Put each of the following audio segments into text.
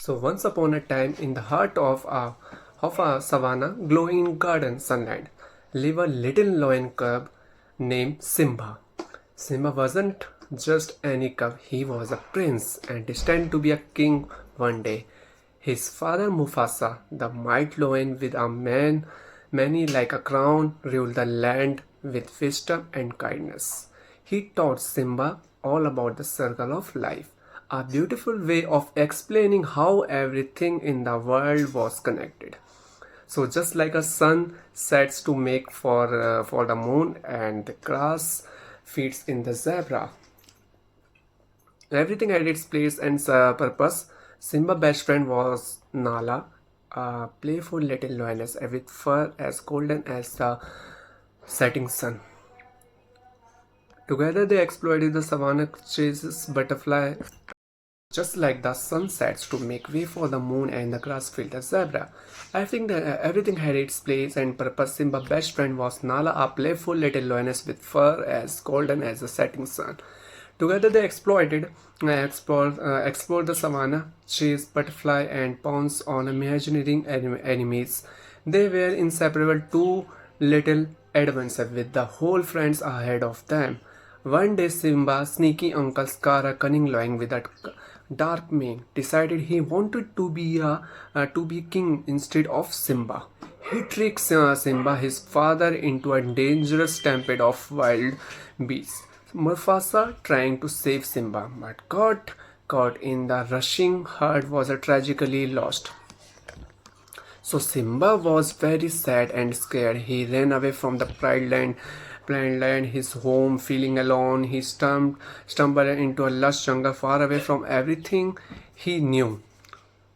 So once upon a time, in the heart of a savanna, glowing garden sunlight, lived a little lion cub named Simba. Simba wasn't just any cub; he was a prince and destined to be a king one day. His father Mufasa, the mighty lion with a many like a crown, ruled the land with wisdom and kindness. He taught Simba all about the circle of life, a beautiful way of explaining how everything in the world was connected. So just like a sun sets to make for the moon and the grass feeds in the zebra, everything had its place and purpose. Simba's best friend was Nala, a playful little lioness with fur as golden as the setting sun. Together they exploited the savannah, chases butterfly, just like the sun sets to make way for the moon and the grass field the zebra. I think that everything had its place and purpose. Simba's best friend was Nala, a playful little lioness with fur as golden as the setting sun. Together they explored the savannah, chased butterfly and pounced on imaginary enemies. They were inseparable, two little adventures with the whole friends ahead of them. One day Simba, sneaky Uncle Scar, a cunning lion with a dark mane, decided he wanted to be king instead of Simba. He tricks Simba, his father, into a dangerous stampede of wild beasts. Mufasa trying to save Simba, but got caught in the rushing herd was tragically lost. So Simba was very sad and scared. He ran away from the Pride Land, his home, feeling alone. He stumbled into a lush jungle far away from everything he knew.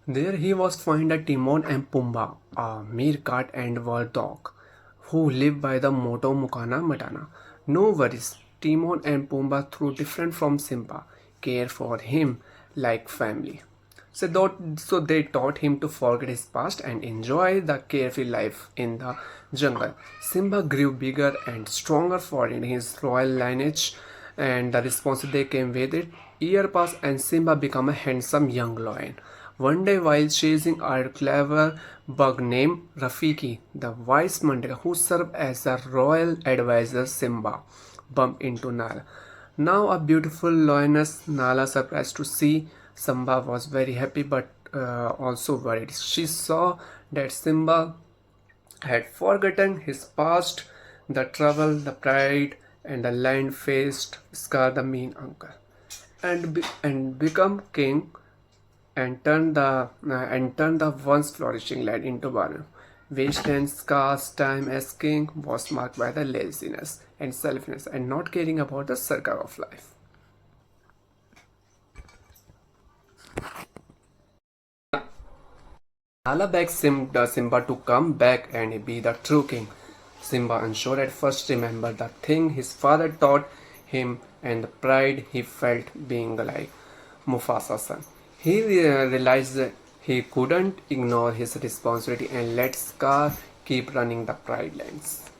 There he was found a Timon and Pumbaa, a meerkat and war dog, who lived by the motto Mukana Matana. No worries, Timon and Pumbaa, though different from Simba, care for him like family. So they taught him to forget his past and enjoy the carefree life in the jungle. Simba grew bigger and stronger for his royal lineage and the responsibility came with it. Year passed and Simba became a handsome young lion. One day while chasing a clever bug named Rafiki, the wise Mandela who served as a royal advisor, Simba bumped into Nala. Now a beautiful lioness, Nala surprised to see Simba was very happy but also worried. She saw that Simba had forgotten his past, the trouble, the pride, and the land faced Scar the mean uncle, and become king and turned the once flourishing land into barren wasteland. Scar's time as king was marked by the laziness and selfishness and not caring about the circle of life. Nala begs Simba to come back and be the true king. Simba, unsure at first, remembered the thing his father taught him and the pride he felt being like Mufasa's son. He realized that he couldn't ignore his responsibility and let Scar keep running the Pride Lands.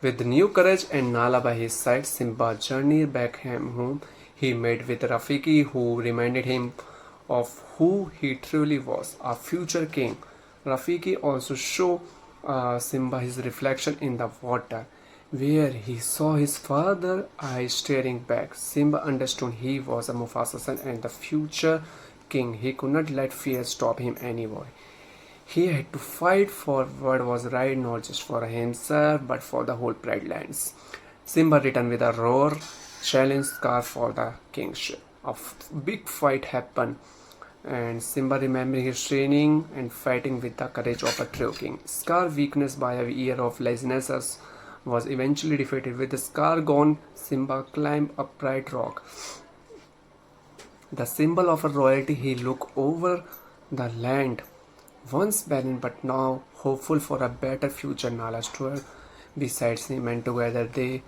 With new courage and Nala by his side, Simba journeyed back home. He met with Rafiki, who reminded him of who he truly was, a future king. Rafiki also showed Simba his reflection in the water, where he saw his father's eyes staring back. Simba understood he was a Mufasa's son and the future king. He could not let fear stop him anymore. He had to fight for what was right, not just for himself, but for the whole Pride Lands. Simba returned with a roar, challenged Scar for the kingship. A big fight happened, and Simba remembering his training and fighting with the courage of a true king. Scar, weakness by a year of laziness, was eventually defeated. With the Scar gone, Simba climbed a bright rock. The symbol of a royalty, he looked over the land, once barren but now hopeful for a better future. Nala stood beside him and together they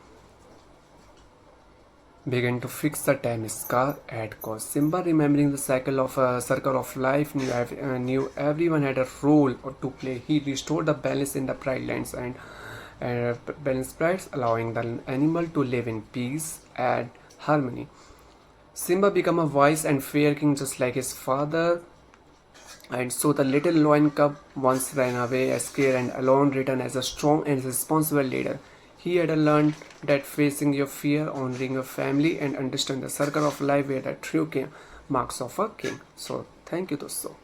began to fix the time Scar had caused. Simba, remembering the circle of life, knew everyone had a role to play. He restored the balance in the Pride Lands and balanced prides, allowing the animal to live in peace and harmony. Simba became a wise and fair king just like his father. And so the little lion cub once ran away, scared and alone, returned as a strong and responsible leader. He had learned that facing your fear, honoring your family, and understand the circle of life were the true king, marks of a king. So thank you, dosto.